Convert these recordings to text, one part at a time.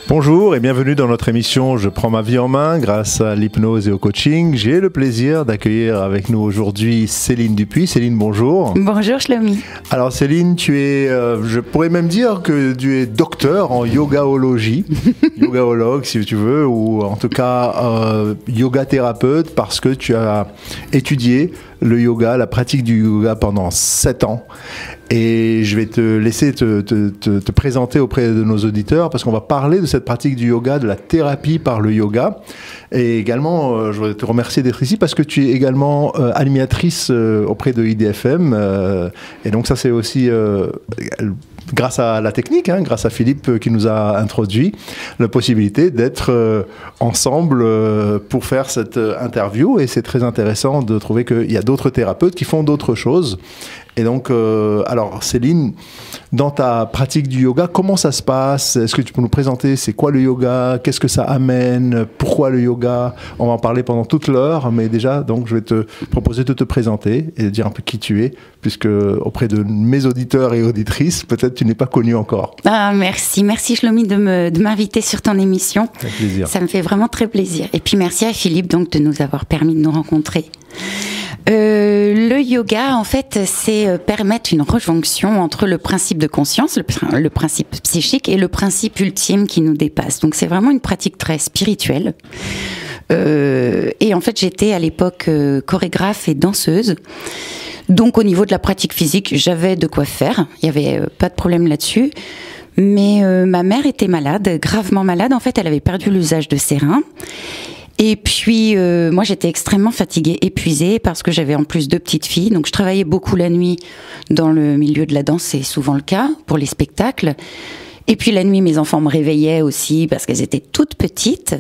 Bonjour et bienvenue dans notre émission Je prends ma vie en main grâce à l'hypnose et au coaching. J'ai le plaisir d'accueillir avec nous aujourd'hui Céline Dupuis. Céline, bonjour. Bonjour Shlomi. Alors Céline, tu es, je pourrais même dire que tu es docteur en yogaologie, yogaologue si tu veux, ou en tout cas yoga thérapeute parce que tu as étudié le yoga, la pratique du yoga pendant 7 ans. Et je vais te laisser te présenter auprès de nos auditeurs parce qu'on va parler de cette pratique du yoga, de la thérapie par le yoga. Et également, je voudrais te remercier d'être ici parce que tu es également animatrice auprès de IDFM. Et donc ça, c'est aussi grâce à la technique, grâce à Philippe qui nous a introduit la possibilité d'être ensemble pour faire cette interview. Et c'est très intéressant de trouver qu'il y a d'autres thérapeutes qui font d'autres choses. Et donc, alors Céline, dans ta pratique du yoga, comment ça se passe? Est-ce que tu peux nous présenter c'est quoi le yoga? Qu'est-ce que ça amène? Pourquoi le yoga? On va en parler pendant toute l'heure, mais déjà, donc, je vais te proposer de te présenter et de dire un peu qui tu es, puisque auprès de mes auditeurs et auditrices, peut-être tu n'es pas connu encore. Ah, merci Shlomi de m'inviter sur ton émission. Avec plaisir. Ça me fait vraiment très plaisir. Et puis merci à Philippe donc de nous avoir permis de nous rencontrer. Le yoga, en fait, c'est permettre une rejonction entre le principe de conscience, le principe psychique et le principe ultime qui nous dépasse. Donc c'est vraiment une pratique très spirituelle. Et en fait, j'étais à l'époque chorégraphe et danseuse. Donc au niveau de la pratique physique, j'avais de quoi faire. Il n'y avait pas de problème là-dessus. Mais ma mère était malade, gravement malade. En fait, elle avait perdu l'usage de ses reins. Et puis, moi, j'étais extrêmement fatiguée, épuisée, parce que j'avais en plus 2 petites filles. Donc, je travaillais beaucoup la nuit dans le milieu de la danse, c'est souvent le cas pour les spectacles. Et puis, la nuit, mes enfants me réveillaient aussi, parce qu'elles étaient toutes petites.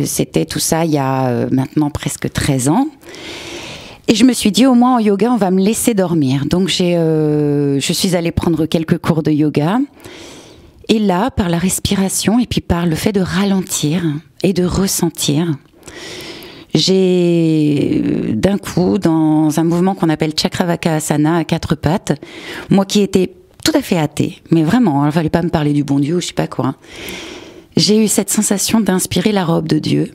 C'était tout ça il y a maintenant presque 13 ans. Et je me suis dit, au moins en yoga, on va me laisser dormir. Donc, je suis allée prendre quelques cours de yoga. Et là, par la respiration et puis par le fait de ralentir et de ressentir, j'ai d'un coup, dans un mouvement qu'on appelle Chakravakasana à 4 pattes, moi qui étais tout à fait athée, mais vraiment, il ne fallait pas me parler du bon Dieu ou je sais pas quoi, j'ai eu cette sensation d'inspirer la robe de Dieu.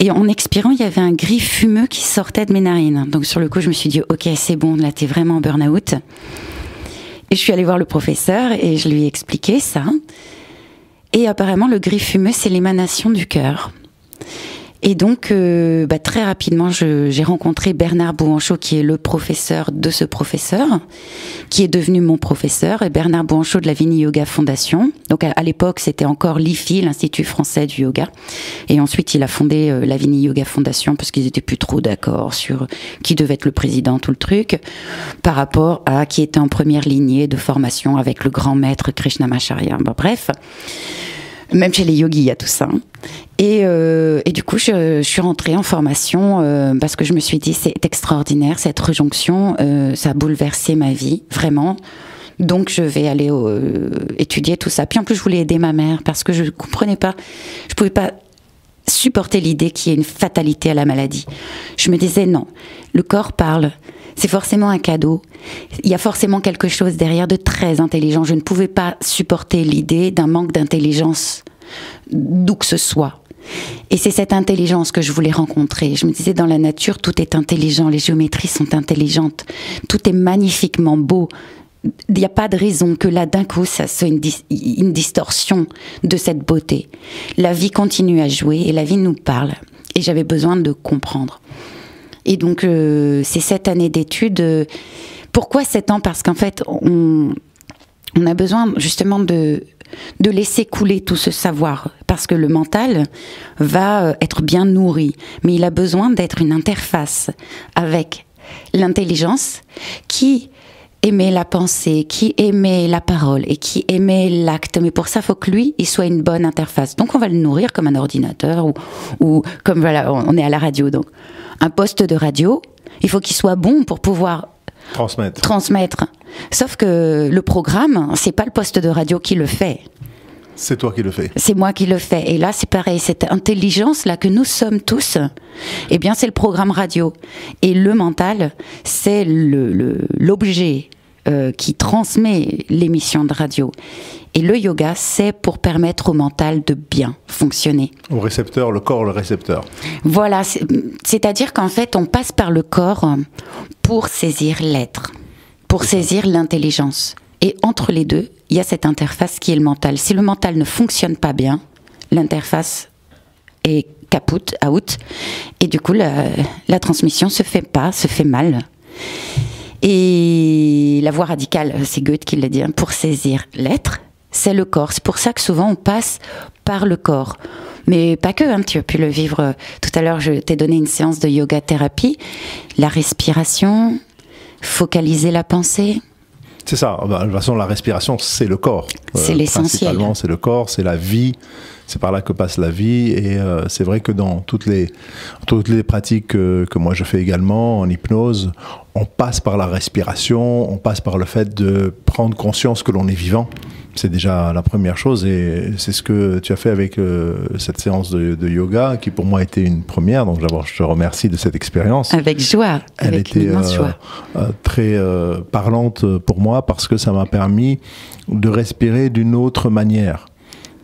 Et en expirant, il y avait un gris fumeux qui sortait de mes narines. Donc sur le coup, je me suis dit, ok, c'est bon, là t'es vraiment en burn-out. Et je suis allée voir le professeur et je lui ai expliqué ça. Et apparemment, le gris fumeux, c'est l'émanation du cœur. Et donc, très rapidement, j'ai rencontré Bernard Bouanchot, qui est le professeur de ce professeur, qui est devenu mon professeur, et Bernard Bouanchot de la Vini Yoga Fondation. Donc, à l'époque, c'était encore l'IFI, l'Institut français du yoga. Et ensuite, il a fondé la Vini Yoga Fondation, parce qu'ils étaient plus trop d'accord sur qui devait être le président, tout le truc, par rapport à qui était en première lignée de formation avec le grand maître Krishnamacharya. Bon, bref. Même chez les yogis, il y a tout ça. Et du coup, je suis rentrée en formation parce que je me suis dit, c'est extraordinaire, cette rejonction, ça a bouleversé ma vie, vraiment. Donc, je vais aller étudier tout ça. Puis en plus, je voulais aider ma mère parce que je ne comprenais pas, je ne pouvais pas supporter l'idée qu'il y ait une fatalité à la maladie. Je me disais, non, le corps parle. C'est forcément un cadeau. Il y a forcément quelque chose derrière de très intelligent. Je ne pouvais pas supporter l'idée d'un manque d'intelligence, d'où que ce soit. Et c'est cette intelligence que je voulais rencontrer. Je me disais, dans la nature, tout est intelligent. Les géométries sont intelligentes. Tout est magnifiquement beau. Il n'y a pas de raison que là, d'un coup, ça soit une distorsion de cette beauté. La vie continue à jouer et la vie nous parle. Et j'avais besoin de comprendre. Et donc, c'est cette année d'études. Pourquoi 7 ans? Parce qu'en fait, on a besoin justement de laisser couler tout ce savoir. Parce que le mental va être bien nourri. Mais il a besoin d'être une interface avec l'intelligence qui aimait la pensée, qui aimait la parole et qui aimait l'acte. Mais pour ça, il faut que lui, il soit une bonne interface. Donc, on va le nourrir comme un ordinateur ou comme, voilà, on est à la radio. Donc, un poste de radio, il faut qu'il soit bon pour pouvoir transmettre. Sauf que le programme, c'est pas le poste de radio qui le fait. C'est toi qui le fais. C'est moi qui le fais. Et là, c'est pareil. Cette intelligence-là que nous sommes tous, eh bien, c'est le programme radio. Et le mental, c'est l'objet qui transmet l'émission de radio. Et le yoga, c'est pour permettre au mental de bien fonctionner. Au récepteur, le corps, le récepteur. Voilà, c'est-à-dire qu'en fait, on passe par le corps pour saisir l'être, pour saisir l'intelligence. Et entre les deux, il y a cette interface qui est le mental. Si le mental ne fonctionne pas bien, l'interface est caput, out, et du coup, la transmission se fait mal. Et la voie radicale, c'est Goethe qui l'a dit, pour saisir l'être, c'est le corps. C'est pour ça que souvent on passe par le corps. Mais pas que, tu as pu le vivre. Tout à l'heure, je t'ai donné une séance de yoga thérapie. La respiration, focaliser la pensée. C'est ça. De toute façon, la respiration, c'est le corps. C'est l'essentiel. Principalement, c'est le corps, c'est la vie. C'est par là que passe la vie. Et c'est vrai que dans toutes les pratiques que moi je fais également, en hypnose, on passe par la respiration, on passe par le fait de prendre conscience que l'on est vivant. C'est déjà la première chose, et c'est ce que tu as fait avec cette séance de yoga, qui pour moi était une première. Donc d'abord, je te remercie de cette expérience. Avec joie, Elle avec était une immense joie. Très parlante pour moi, parce que ça m'a permis de respirer d'une autre manière,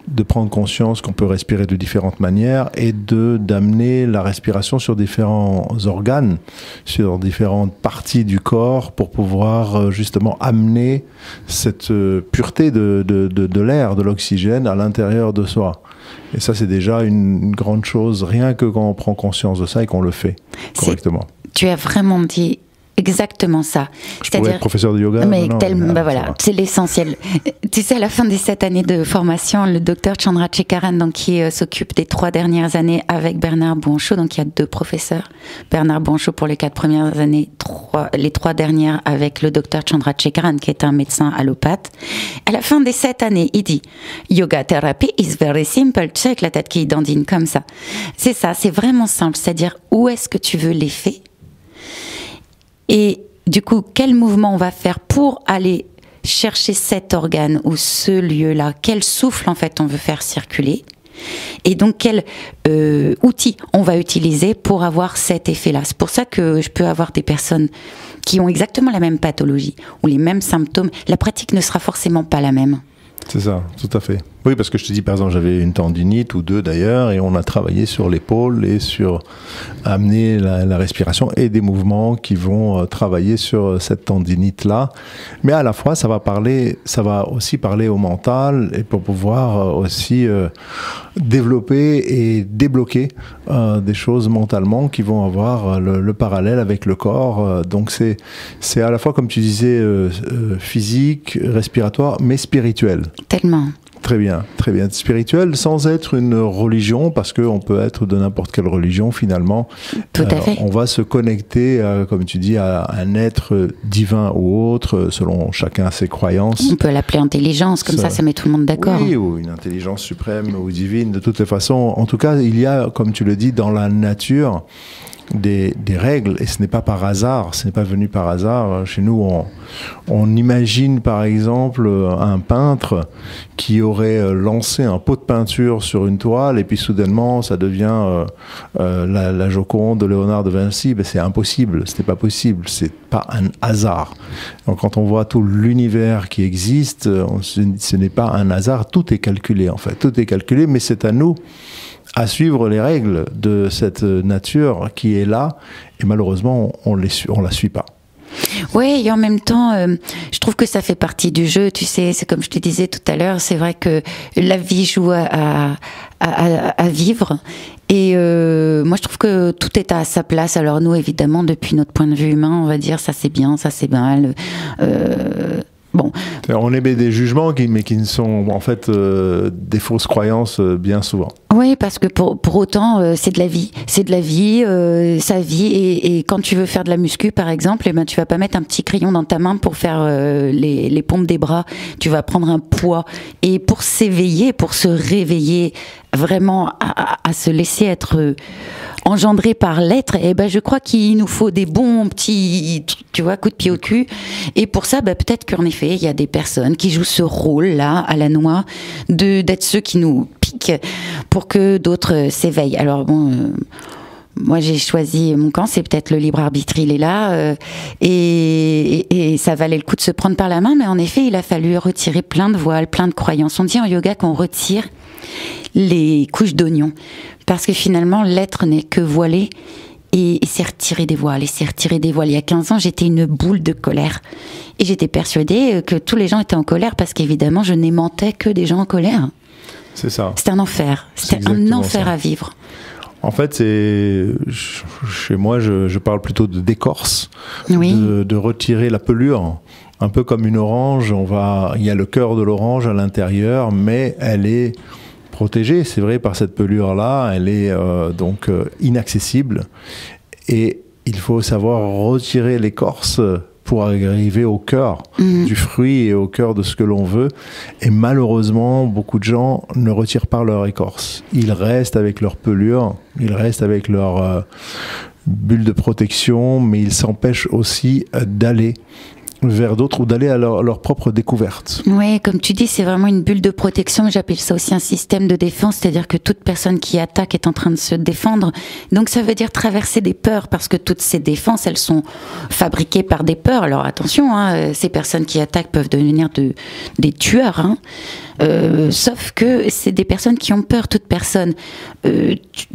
de prendre conscience qu'on peut respirer de différentes manières, et d'amener la respiration sur différents organes, sur différentes parties du corps, pour pouvoir justement amener cette pureté de l'air, de l'oxygène à l'intérieur de soi. Et ça, c'est déjà une grande chose, rien que quand on prend conscience de ça et qu'on le fait correctement. Tu as vraiment dit exactement ça. Je pourrais être professeur de yoga. Mais voilà, c'est l'essentiel. Tu sais, à la fin des 7 années de formation, le docteur Chandrasekharan, donc qui s'occupe des 3 dernières années avec Bernard Bouanchot, donc il y a 2 professeurs. Bernard Bouanchot pour les 4 premières années, les 3 dernières avec le docteur Chandrasekharan, qui est un médecin allopathe. À la fin des 7 années, il dit « Yoga therapy is very simple ». Tu sais, avec la tête qui dandine comme ça. C'est ça, c'est vraiment simple. C'est-à-dire, où est-ce que tu veux l'effet ? Et du coup, quel mouvement on va faire pour aller chercher cet organe ou ce lieu-là? Quel souffle, en fait, on veut faire circuler? Et donc, quel outil on va utiliser pour avoir cet effet-là? C'est pour ça que je peux avoir des personnes qui ont exactement la même pathologie ou les mêmes symptômes. La pratique ne sera forcément pas la même. C'est ça, tout à fait. Oui, parce que je te dis, par exemple, j'avais une tendinite ou 2 d'ailleurs, et on a travaillé sur l'épaule et sur amener la respiration et des mouvements qui vont travailler sur cette tendinite-là. Mais à la fois, ça va aussi parler au mental, et pour pouvoir aussi développer et débloquer des choses mentalement qui vont avoir le parallèle avec le corps. Donc c'est à la fois, comme tu disais, physique, respiratoire, mais spirituel. Tellement. Très bien, très bien. Spirituel sans être une religion, parce qu'on peut être de n'importe quelle religion finalement. Tout à fait. On va se connecter, comme tu dis, à un être divin ou autre, selon chacun ses croyances. On peut l'appeler intelligence, comme ça met tout le monde d'accord. Oui, ou une intelligence suprême ou divine, de toutes les façons. En tout cas, il y a, comme tu le dis, dans la nature, des règles, et ce n'est pas par hasard, ce n'est pas venu par hasard. Chez nous, on imagine par exemple un peintre qui aurait lancé un pot de peinture sur une toile, et puis soudainement ça devient la Joconde de Léonard de Vinci. Ben, c'est impossible, ce n'est pas possible, c'est pas un hasard. Donc quand on voit tout l'univers qui existe, ce n'est pas un hasard, tout est calculé en fait, tout est calculé, mais c'est à nous à suivre les règles de cette nature qui est là, et malheureusement on la suit pas. Oui, et en même temps, je trouve que ça fait partie du jeu, tu sais, c'est comme je te disais tout à l'heure, c'est vrai que la vie joue à vivre, et moi je trouve que tout est à sa place. Alors nous, évidemment, depuis notre point de vue humain, on va dire ça c'est bien, ça c'est mal. Bon. On émet des jugements mais qui ne sont en fait des fausses croyances bien souvent. Oui, parce que pour autant, c'est de la vie. C'est de la vie, sa vie. Et quand tu veux faire de la muscu, par exemple, eh ben, tu vas pas mettre un petit crayon dans ta main pour faire les pompes des bras. Tu vas prendre un poids. Et pour s'éveiller, pour se réveiller, vraiment à se laisser être engendré par l'être, et ben je crois qu'il nous faut des bons petits, tu vois, coups de pied au cul. Et pour ça, peut-être qu'en effet, il y a des personnes qui jouent ce rôle-là à la noix, d'être ceux qui nous piquent pour que d'autres s'éveillent. Alors bon, moi j'ai choisi mon camp, c'est peut-être le libre arbitre, il est là, et ça valait le coup de se prendre par la main, mais en effet, il a fallu retirer plein de voiles, plein de croyances. On dit en yoga qu'on retire les couches d'oignon, parce que finalement, l'être n'est que voilé, et c'est retirer des voiles, et c'est retirer des voiles. Il y a 15 ans, j'étais une boule de colère, et j'étais persuadée que tous les gens étaient en colère, parce qu'évidemment, je n'aimantais que des gens en colère. C'est ça. C'était un enfer, c'était un enfer à vivre. En fait, chez moi, je parle plutôt de d'écorce, oui. de retirer la pelure, un peu comme une orange. Il y a le cœur de l'orange à l'intérieur, mais elle est protégée, c'est vrai, par cette pelure-là. Elle est donc inaccessible, et il faut savoir retirer l'écorce pour arriver au cœur du fruit et au cœur de ce que l'on veut. Et malheureusement, beaucoup de gens ne retirent pas leur écorce. Ils restent avec leur pelure, ils restent avec leur bulle de protection, mais ils s'empêchent aussi d'aller vers d'autres ou d'aller à leur propre découverte. Oui, comme tu dis, c'est vraiment une bulle de protection. J'appelle ça aussi un système de défense, c'est-à-dire que toute personne qui attaque est en train de se défendre. Donc ça veut dire traverser des peurs, parce que toutes ces défenses, elles sont fabriquées par des peurs. Alors attention, hein, ces personnes qui attaquent peuvent devenir des tueurs, hein. Sauf que c'est des personnes qui ont peur. Toute personne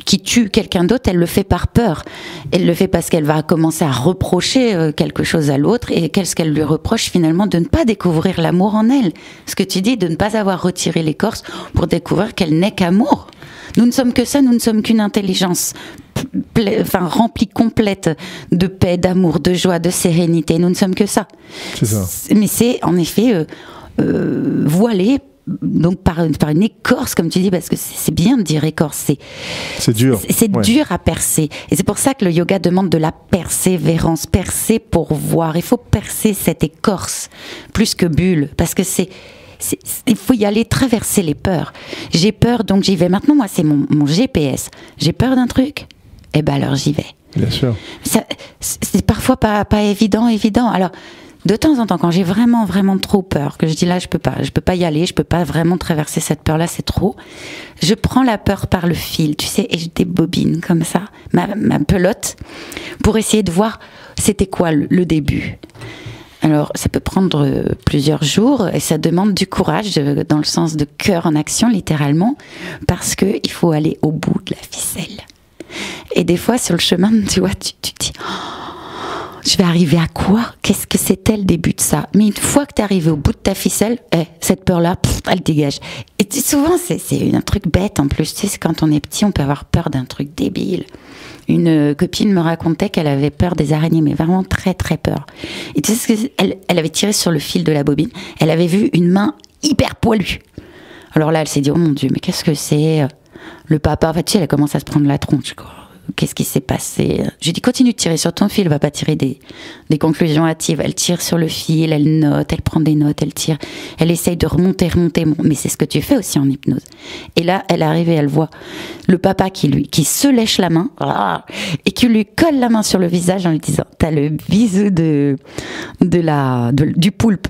qui tue quelqu'un d'autre, elle le fait par peur. Elle le fait parce qu'elle va commencer à reprocher quelque chose à l'autre. Et qu'est-ce qu'elle lui reproche finalement? De ne pas découvrir l'amour en elle. Ce que tu dis, de ne pas avoir retiré l'écorce pour découvrir qu'elle n'est qu'amour. Nous ne sommes que ça, nous ne sommes qu'une intelligence remplie complète de paix, d'amour, de joie, de sérénité. Nous ne sommes que ça. C'est ça. Mais c'est en effet voilé, donc par une écorce, comme tu dis, parce que c'est bien de dire écorce, c'est dur. C'est dur à percer. Et c'est pour ça que le yoga demande de la persévérance. Percer pour voir. Il faut percer cette écorce plus que bulle, parce que il faut y aller, traverser les peurs. J'ai peur, donc j'y vais. Maintenant, moi, c'est mon GPS. J'ai peur d'un truc, eh ben alors j'y vais. Bien sûr. C'est parfois pas évident. Alors, de temps en temps, quand j'ai vraiment, vraiment trop peur, que je dis là, je peux pas y aller, je peux pas vraiment traverser cette peur-là, c'est trop. Je prends la peur par le fil, tu sais, et je débobine comme ça, ma pelote, pour essayer de voir c'était quoi le début. Alors, ça peut prendre plusieurs jours, et ça demande du courage, dans le sens de cœur en action, littéralement, parce que il faut aller au bout de la ficelle. Et des fois, sur le chemin, tu vois, tu dis... je vais arriver à quoi? Qu'est-ce que c'était le début de ça? Mais une fois que tu es arrivé au bout de ta ficelle, cette peur-là, elle dégage. Et souvent, c'est un truc bête en plus. Tu sais, quand on est petit, on peut avoir peur d'un truc débile. Une copine me racontait qu'elle avait peur des araignées, mais vraiment très très peur. Et tu sais ce qu'elle avait tiré sur le fil de la bobine? Elle avait vu une main hyper poilue. Alors là, elle s'est dit, oh mon Dieu, mais qu'est-ce que c'est? Le papa, en fait, tu sais, elle commence à se prendre la tronche, quoi. Qu'est-ce qui s'est passé? Je lui dis, continue de tirer sur ton fil, va pas tirer des conclusions hâtives. Elle tire sur le fil, elle note, elle prend des notes, elle tire, elle essaye de remonter, mais c'est ce que tu fais aussi en hypnose. Et là, elle arrive et elle voit le papa qui se lèche la main, et qui lui colle la main sur le visage en lui disant, t'as le bisou du poulpe.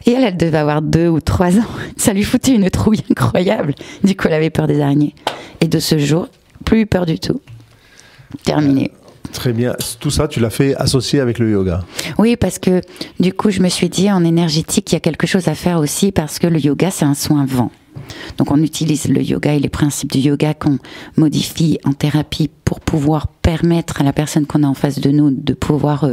Et elle devait avoir 2 ou 3 ans. Ça lui foutait une trouille incroyable. Du coup, elle avait peur des araignées. Et de ce jour, plus eu peur du tout. Terminé. Très bien. Tout ça, tu l'as fait associé avec le yoga? Oui, parce que du coup, je me suis dit, en énergétique, il y a quelque chose à faire aussi, parce que le yoga, c'est un soin vent. Donc, on utilise le yoga et les principes du yoga qu'on modifie en thérapie pour pouvoir permettre à la personne qu'on a en face de nous de pouvoir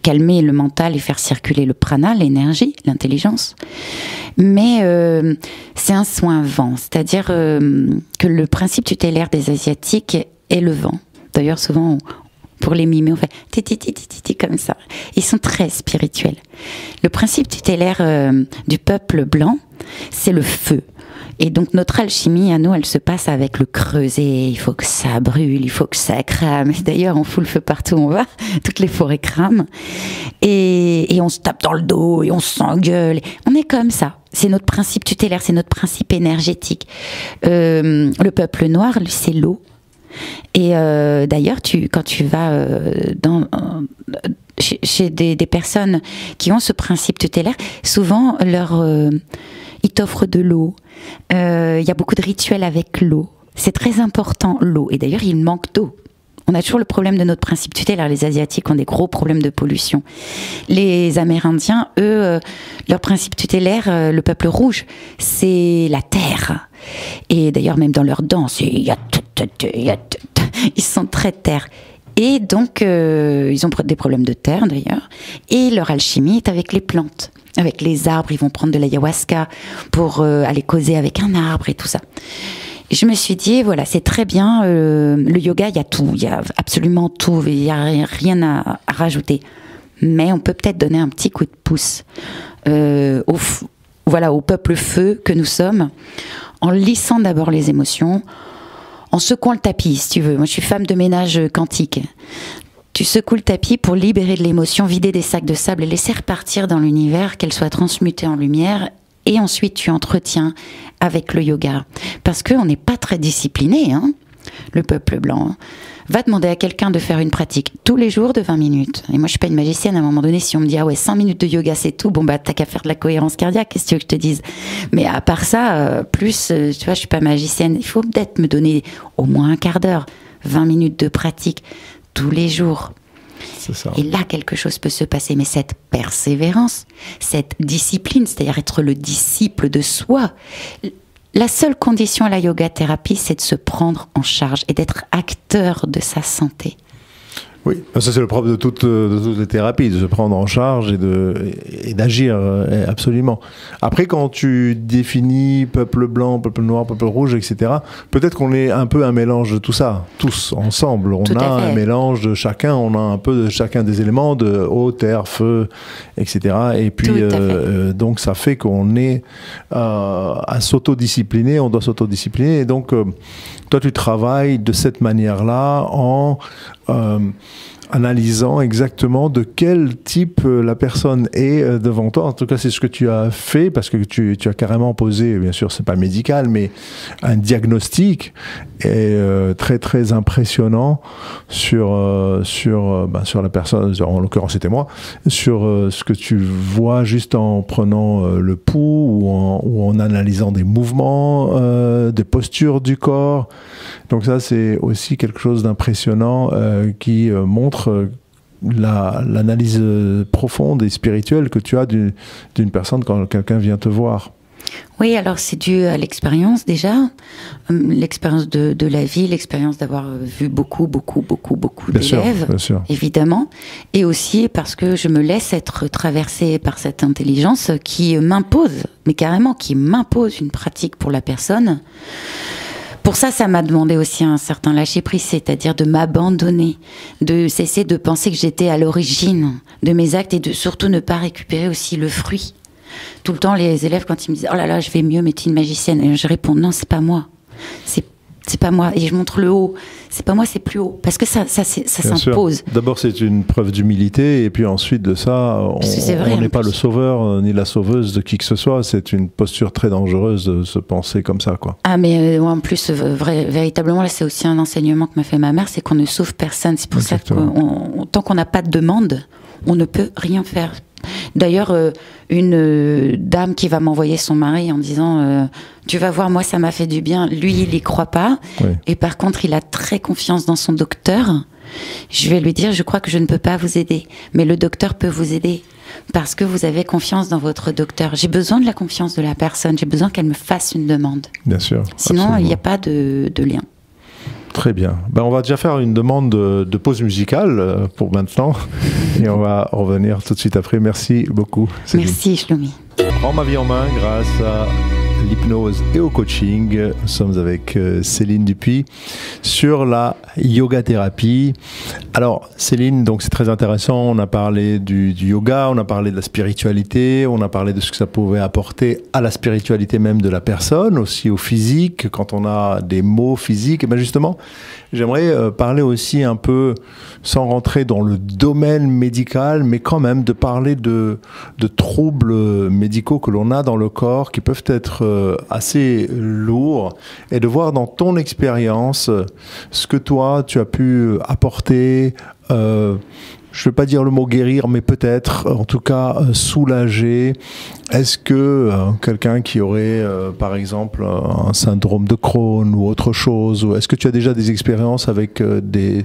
calmer le mental et faire circuler le prana, l'énergie, l'intelligence. Mais c'est un soin vent, c'est-à-dire que le principe tutélaire des Asiatiques est le vent. D'ailleurs, souvent, pour les mimer, on fait ti comme ça. Ils sont très spirituels. Le principe tutélaire du peuple blanc, c'est le feu. Et donc notre alchimie à nous, elle se passe avec le creuset. Il faut que ça brûle, il faut que ça crame. Et d'ailleurs, on fout le feu partout où on va. Toutes les forêts crament. Et on se tape dans le dos et on s'engueule. On est comme ça. C'est notre principe tutélaire, c'est notre principe énergétique. Le peuple noir, lui, c'est l'eau. Et d'ailleurs, quand tu vas chez des personnes qui ont ce principe tutélaire, souvent ils t'offrent de l'eau. Il y a beaucoup de rituels avec l'eau. C'est très important, l'eau. Et d'ailleurs, il manque d'eau. On a toujours le problème de notre principe tutélaire. Les Asiatiques ont des gros problèmes de pollution. Les Amérindiens, eux, leur principe tutélaire, le peuple rouge, c'est la terre. Et d'ailleurs, même dans leur danse, ils sont très terre. Et donc, ils ont des problèmes de terre, d'ailleurs. Et leur alchimie est avec les plantes. Avec les arbres, ils vont prendre de l'ayahuasca pour aller causer avec un arbre et tout ça. Et je me suis dit, voilà, c'est très bien, le yoga, il y a tout, il y a absolument tout, il n'y a rien à rajouter. Mais on peut peut-être donner un petit coup de pouce au peuple feu que nous sommes, en lissant d'abord les émotions, en secouant le tapis, si tu veux. Moi, je suis femme de ménage quantique. Tu secoues le tapis pour libérer de l'émotion, vider des sacs de sable et laisser repartir dans l'univers, qu'elle soit transmutée en lumière. Et ensuite, tu entretiens avec le yoga. Parce qu'on n'est pas très discipliné, hein, le peuple blanc. Va demander à quelqu'un de faire une pratique tous les jours de 20 minutes. Et moi, je ne suis pas une magicienne. À un moment donné, si on me dit, ah ouais, 5 minutes de yoga, c'est tout, bon, bah, t'as qu'à faire de la cohérence cardiaque, qu'est-ce que tu veux que je te dise? Mais à part ça, tu vois, je ne suis pas magicienne. Il faut peut-être me donner au moins un quart d'heure, 20 minutes de pratique tous les jours. C'est ça. Et là, quelque chose peut se passer. Mais cette persévérance, cette discipline, c'est-à-dire être le disciple de soi, la seule condition à la yoga thérapie, c'est de se prendre en charge et d'être acteur de sa santé. Oui, ça c'est le propre de toutes les thérapies, de se prendre en charge et d'agir, absolument. Après, quand tu définis peuple blanc, peuple noir, peuple rouge, etc., peut-être qu'on est un peu un mélange de tout ça, tous ensemble. On a un mélange de chacun, on a un peu de chacun des éléments, de eau, terre, feu, etc. Et puis, donc ça fait qu'on est à s'autodiscipliner, on doit s'autodiscipliner. Et donc, toi, tu travailles de cette manière-là en analysant exactement de quel type la personne est devant toi. En tout cas, c'est ce que tu as fait, parce que tu as carrément posé, bien sûr, c'est pas médical, mais un diagnostic très très impressionnant sur la personne, en l'occurrence c'était moi, sur ce que tu vois juste en prenant le pouls ou en analysant des mouvements, des postures du corps. Donc ça, c'est aussi quelque chose d'impressionnant qui montre l'analyse profonde et spirituelle que tu as d'une personne quand quelqu'un vient te voir. Oui, alors c'est dû à l'expérience déjà, l'expérience de la vie, l'expérience d'avoir vu beaucoup d'élèves, évidemment, et aussi parce que je me laisse être traversée par cette intelligence qui m'impose, mais carrément qui m'impose une pratique pour la personne. Pour ça, ça m'a demandé aussi un certain lâcher-prise, c'est-à-dire de m'abandonner, de cesser de penser que j'étais à l'origine de mes actes et de surtout ne pas récupérer aussi le fruit. Tout le temps, les élèves, quand ils me disent « Oh là là, je vais mieux, mais tu es une magicienne », et je réponds « Non, c'est pas moi. C'est pas moi. » Et je montre le haut. C'est pas moi, c'est plus haut. Parce que ça s'impose. D'abord, c'est une preuve d'humilité. Et puis ensuite de ça, on n'est pas le sauveur ni la sauveuse de qui que ce soit. C'est une posture très dangereuse de se penser comme ça, quoi. Ah, mais en plus, véritablement, là, c'est aussi un enseignement que m'a fait ma mère, c'est qu'on ne sauve personne. C'est pour ça que tant qu'on n'a pas de demande, on ne peut rien faire. D'ailleurs, une dame qui va m'envoyer son mari en disant tu vas voir, moi ça m'a fait du bien, lui il y croit pas, oui. Et par contre il a très confiance dans son docteur. Je vais lui dire, je crois que je ne peux pas vous aider, mais le docteur peut vous aider parce que vous avez confiance dans votre docteur. J'ai besoin de la confiance de la personne, j'ai besoin qu'elle me fasse une demande. Bien sûr. Sinon il n'y a pas de lien. Très bien. Ben, on va déjà faire une demande de pause musicale pour maintenant et on va revenir tout de suite après. Merci beaucoup, Céline. Merci, Shlomi. Prends ma vie en main grâce à l'hypnose et au coaching. Nous sommes avec Céline Dupuis sur la yoga thérapie. Alors Céline, donc c'est très intéressant, on a parlé du yoga, on a parlé de la spiritualité, on a parlé de ce que ça pouvait apporter à la spiritualité même de la personne, aussi au physique, quand on a des maux physiques. Et bien justement, j'aimerais parler aussi un peu, sans rentrer dans le domaine médical, mais quand même de parler de troubles médicaux que l'on a dans le corps qui peuvent être assez lourds, et de voir dans ton expérience ce que toi tu as pu apporter, je ne vais pas dire le mot guérir, mais peut-être, en tout cas, soulager. Est-ce que quelqu'un qui aurait, par exemple, un syndrome de Crohn ou autre chose, ou est-ce que tu as déjà des expériences avec de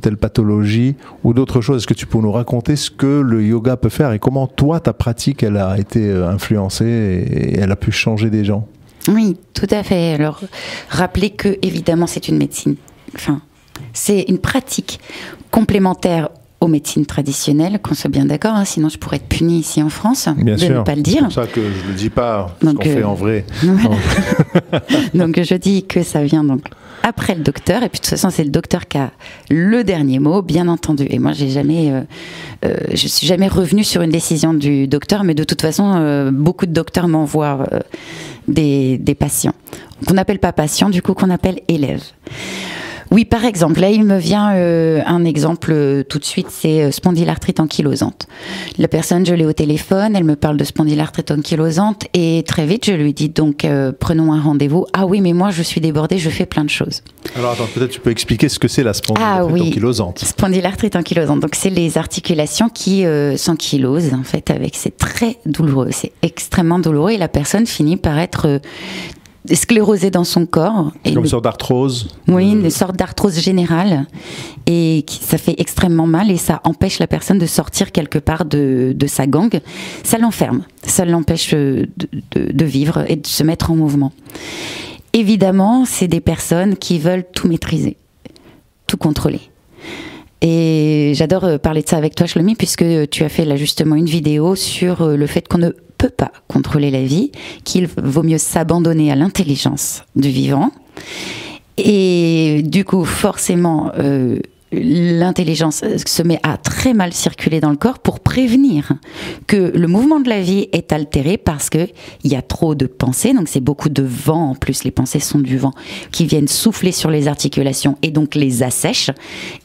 telles pathologies ou d'autres choses? Est-ce que tu peux nous raconter ce que le yoga peut faire et comment toi, ta pratique, elle a été influencée et elle a pu changer des gens? Oui, tout à fait. Alors, rappelez que, évidemment, c'est une médecine. Enfin, c'est une pratique complémentaire aux médecines traditionnelles, qu'on soit bien d'accord, hein, sinon je pourrais être punie ici en France bien de sûr. ne pas le dire. C'est pour ça que je ne le dis pas, ce qu'on fait en vrai. Donc je dis que ça vient donc après le docteur, et puis de toute façon c'est le docteur qui a le dernier mot, bien entendu. Et moi je suis jamais revenue sur une décision du docteur, mais de toute façon beaucoup de docteurs m'envoient des patients qu'on n'appelle pas patients, du coup qu'on appelle élèves. Oui, par exemple, là il me vient un exemple tout de suite, c'est spondylarthrite ankylosante. La personne, je l'ai au téléphone, elle me parle de spondylarthrite ankylosante et très vite je lui dis donc prenons un rendez-vous. Ah oui, mais moi je suis débordée, je fais plein de choses. Alors attends, peut-être tu peux expliquer ce que c'est la spondylarthrite ankylosante. Spondylarthrite ankylosante, donc c'est les articulations qui s'ankylosent en fait avec, c'est très douloureux, c'est extrêmement douloureux et la personne finit par être sclérosé dans son corps. C'est comme une sorte d'arthrose. Oui, une sorte d'arthrose générale. Et ça fait extrêmement mal et ça empêche la personne de sortir quelque part de sa gangue. Ça l'enferme. Ça l'empêche de vivre et de se mettre en mouvement. Évidemment, c'est des personnes qui veulent tout maîtriser, tout contrôler. Et j'adore parler de ça avec toi, Shlomi, puisque tu as fait là justement une vidéo sur le fait qu'on ne peut pas contrôler la vie, qu'il vaut mieux s'abandonner à l'intelligence du vivant. Et du coup, forcément, l'intelligence se met à très mal circuler dans le corps pour prévenir que le mouvement de la vie est altéré parce qu'il y a trop de pensées, donc c'est beaucoup de vent en plus, les pensées sont du vent, qui viennent souffler sur les articulations et donc les assèchent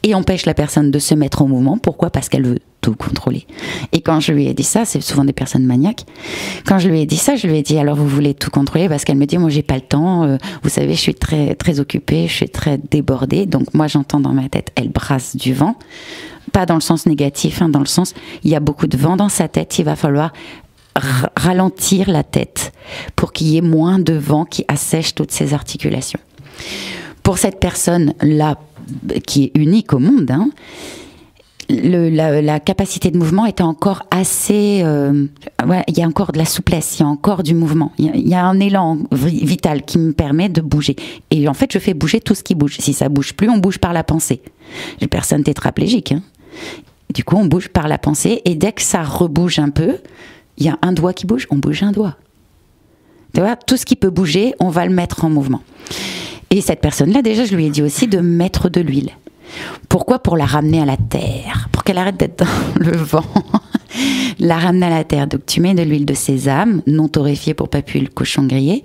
et empêchent la personne de se mettre en mouvement. Pourquoi ? Parce qu'elle veut tout contrôler. Et quand je lui ai dit ça, c'est souvent des personnes maniaques, quand je lui ai dit ça, je lui ai dit alors vous voulez tout contrôler, parce qu'elle me dit moi j'ai pas le temps, vous savez je suis très, très occupée, je suis très débordée, donc moi j'entends dans ma tête elle brasse du vent, pas dans le sens négatif, hein, dans le sens il y a beaucoup de vent dans sa tête, il va falloir ralentir la tête pour qu'il y ait moins de vent qui assèche toutes ses articulations. Pour cette personne-là, qui est unique au monde, hein, la capacité de mouvement était encore assez... il y a encore de la souplesse, il y a encore du mouvement. Il y a un élan vital qui me permet de bouger. Et en fait, je fais bouger tout ce qui bouge. Si ça bouge plus, on bouge par la pensée. J'ai personne tétraplégique. Hein. Du coup, on bouge par la pensée. Et dès que ça rebouge un peu, il y a un doigt qui bouge, on bouge un doigt. Tu vois, tout ce qui peut bouger, on va le mettre en mouvement. Et cette personne-là, déjà, je lui ai dit aussi de mettre de l'huile. Pourquoi ? Pour la ramener à la terre, pour qu'elle arrête d'être dans le vent, la ramener à la terre. Donc tu mets de l'huile de sésame, non torréfiée pour pas puer le cochon grillé,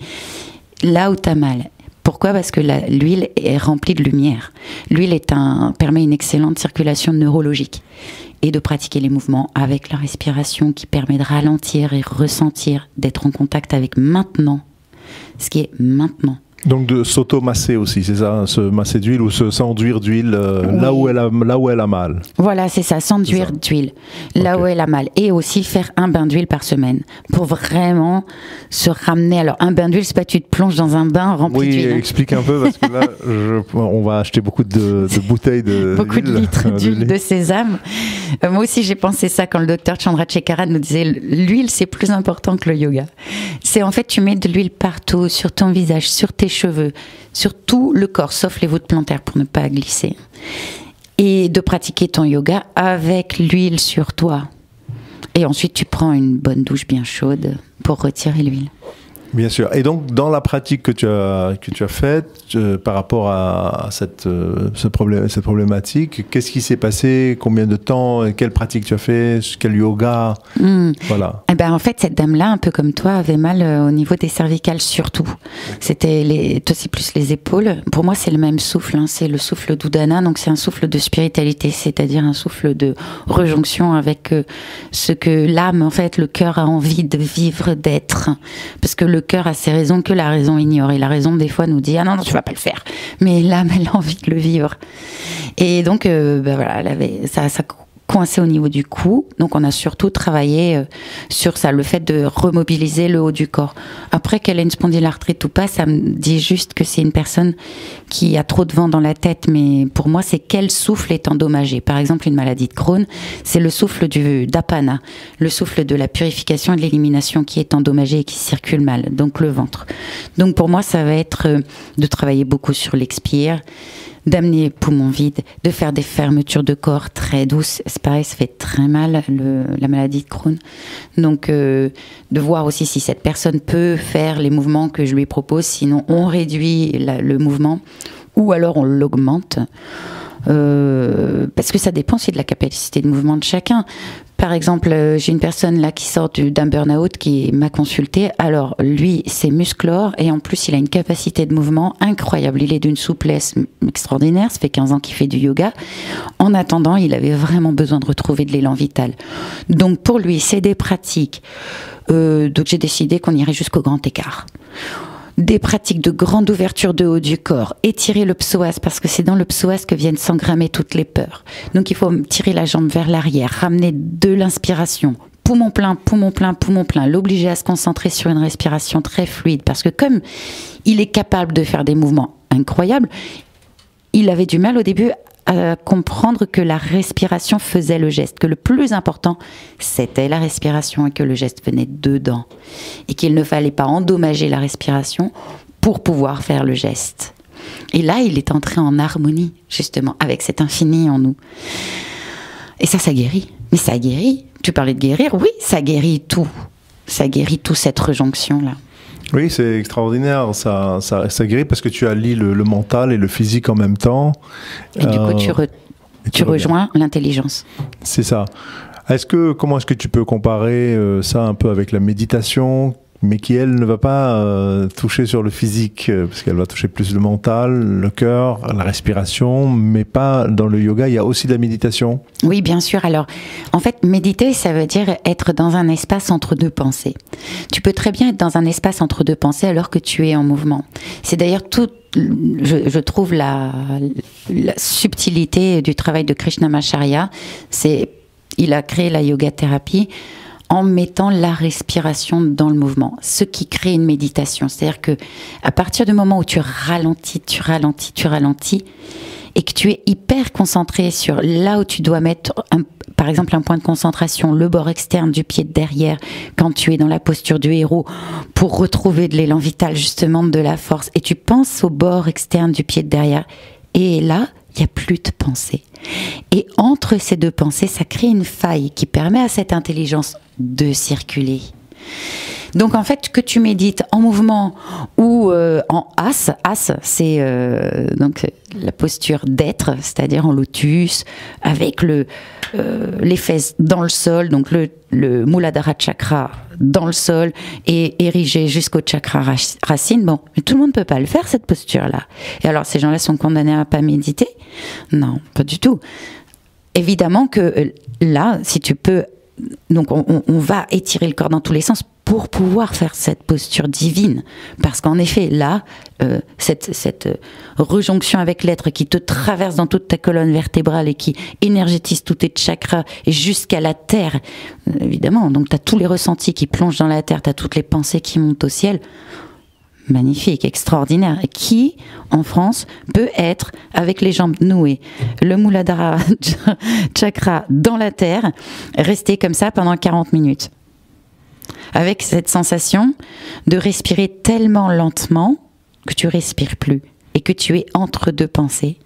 là où t'as mal. Pourquoi ? Parce que l'huile est remplie de lumière. L'huile permet une excellente circulation neurologique et de pratiquer les mouvements avec la respiration qui permet de ralentir et ressentir, d'être en contact avec maintenant, ce qui est maintenant. Donc de s'auto-masser aussi, c'est ça, se masser d'huile ou s'enduire d'huile oui. là où elle a mal. Voilà, c'est ça, s'enduire d'huile là où elle a mal. Et aussi faire un bain d'huile par semaine pour vraiment se ramener. Alors un bain d'huile, c'est pas tu te plonges dans un bain rempli d'huile. Oui, explique un peu parce que là, on va acheter beaucoup de bouteilles de beaucoup de litres d'huile de sésame. Moi aussi j'ai pensé ça quand le docteur Chandrasekharan nous disait l'huile c'est plus important que le yoga. C'est en fait tu mets de l'huile partout, sur ton visage, sur tes cheveux, sur tout le corps, sauf les voûtes plantaires pour ne pas glisser. Et de pratiquer ton yoga avec l'huile sur toi. Et ensuite, tu prends une bonne douche bien chaude pour retirer l'huile. Bien sûr. Et donc, dans la pratique que tu as faite, par rapport à cette problématique, qu'est-ce qui s'est passé? Combien de temps? Quelle pratique tu as fait? Quel yoga? Voilà. Eh ben, en fait, cette dame-là, un peu comme toi, avait mal au niveau des cervicales surtout. C'était aussi plus les épaules. Pour moi, c'est le même souffle. Hein. C'est le souffle d'Udana. Donc, c'est un souffle de spiritualité, c'est-à-dire un souffle de rejonction avec ce que l'âme, en fait, le cœur a envie de vivre, d'être. Parce que le cœur a ses raisons que la raison ignore. Et la raison, des fois, nous dit « Ah non, tu vas pas le faire. » Mais l'âme, elle a envie de le vivre. Et donc, voilà, ça coincé au niveau du cou. Donc on a surtout travaillé sur ça, le fait de remobiliser le haut du corps. Après qu'elle ait une spondylarthrite ou pas, ça me dit juste que c'est une personne qui a trop de vent dans la tête, mais pour moi c'est quel souffle est endommagé. Par exemple, une maladie de Crohn, c'est le souffle d'Apana, le souffle de la purification et de l'élimination qui est endommagé et qui circule mal, donc le ventre. Donc pour moi ça va être de travailler beaucoup sur l'expire, d'amener poumons vides, de faire des fermetures de corps très douces. C'est pareil, ça fait très mal la maladie de Crohn. Donc de voir aussi si cette personne peut faire les mouvements que je lui propose, sinon on réduit le mouvement ou alors on l'augmente. Parce que ça dépend aussi de la capacité de mouvement de chacun. Par exemple, j'ai une personne là qui sort d'un burn-out qui m'a consulté. Alors lui, c'est musclore et en plus il a une capacité de mouvement incroyable. Il est d'une souplesse extraordinaire. Ça fait 15 ans qu'il fait du yoga. En attendant, il avait vraiment besoin de retrouver de l'élan vital. Donc pour lui, c'est des pratiques. Donc j'ai décidé qu'on irait jusqu'au grand écart. Des pratiques de grande ouverture de haut du corps, étirer le psoas parce que c'est dans le psoas que viennent s'engrammer toutes les peurs. Donc il faut tirer la jambe vers l'arrière, ramener de l'inspiration, poumon plein, poumon plein, poumon plein, l'obliger à se concentrer sur une respiration très fluide parce que comme il est capable de faire des mouvements incroyables, il avait du mal au début à comprendre que la respiration faisait le geste, que le plus important c'était la respiration et que le geste venait dedans et qu'il ne fallait pas endommager la respiration pour pouvoir faire le geste. Et là il est entré en harmonie justement avec cet infini en nous et ça guérit. Mais ça guérit, tu parlais de guérir, oui, ça guérit tout cette rejonction là. Oui, c'est extraordinaire, ça guérit parce que tu allies le mental et le physique en même temps. Et du coup, tu rejoins l'intelligence. C'est ça. Comment est-ce que tu peux comparer ça un peu avec la méditation, mais qui, elle, ne va pas toucher sur le physique, parce qu'elle va toucher plus le mental, le cœur, la respiration, mais pas dans le yoga, il y a aussi de la méditation. Oui, bien sûr. Alors, en fait, méditer, ça veut dire être dans un espace entre deux pensées. Tu peux très bien être dans un espace entre deux pensées alors que tu es en mouvement. C'est d'ailleurs tout, je trouve la subtilité du travail de Krishnamacharya. Il a créé la yoga thérapie en mettant la respiration dans le mouvement, ce qui crée une méditation. C'est-à-dire que à partir du moment où tu ralentis, et que tu es hyper concentré sur là où tu dois mettre, par exemple, un point de concentration, le bord externe du pied de derrière, quand tu es dans la posture du héros, pour retrouver de l'élan vital, justement, de la force, et tu penses au bord externe du pied de derrière, et là, il n'y a plus de pensée. Et entre ces deux pensées, ça crée une faille qui permet à cette intelligence de circuler. Donc en fait, que tu médites en mouvement ou en as, c'est donc la posture d'être, c'est-à-dire en lotus, avec les fesses dans le sol, donc le Muladhara chakra dans le sol et érigé jusqu'au chakra racine. Bon, mais tout le monde ne peut pas le faire, cette posture-là. Et alors, ces gens-là sont condamnés à pas méditer? Non, pas du tout. Évidemment que là, si tu peux... Donc, on va étirer le corps dans tous les sens pour pouvoir faire cette posture divine. Parce qu'en effet, là, cette rejonction avec l'être qui te traverse dans toute ta colonne vertébrale et qui énergétise tous tes chakras et jusqu'à la terre, évidemment. Donc, tu as tous les ressentis qui plongent dans la terre, tu as toutes les pensées qui montent au ciel. Magnifique, extraordinaire. Et qui, en France, peut être avec les jambes nouées, le Muladhara chakra dans la terre, rester comme ça pendant 40 minutes. Avec cette sensation de respirer tellement lentement que tu respires plus et que tu es entre deux pensées.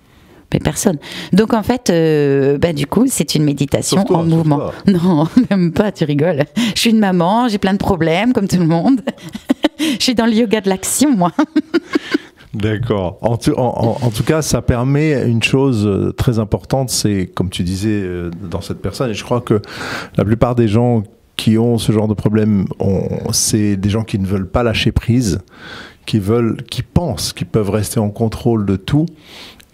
Mais personne. Donc en fait, du coup, c'est une méditation en mouvement. Non, même pas, tu rigoles. Je suis une maman, j'ai plein de problèmes, comme tout le monde. Je suis dans le yoga de l'action, moi. D'accord. En tout cas, ça permet une chose très importante, c'est, comme tu disais dans cette personne, et je crois que la plupart des gens qui ont ce genre de problème, c'est des gens qui ne veulent pas lâcher prise, qui pensent qu'ils peuvent rester en contrôle de tout.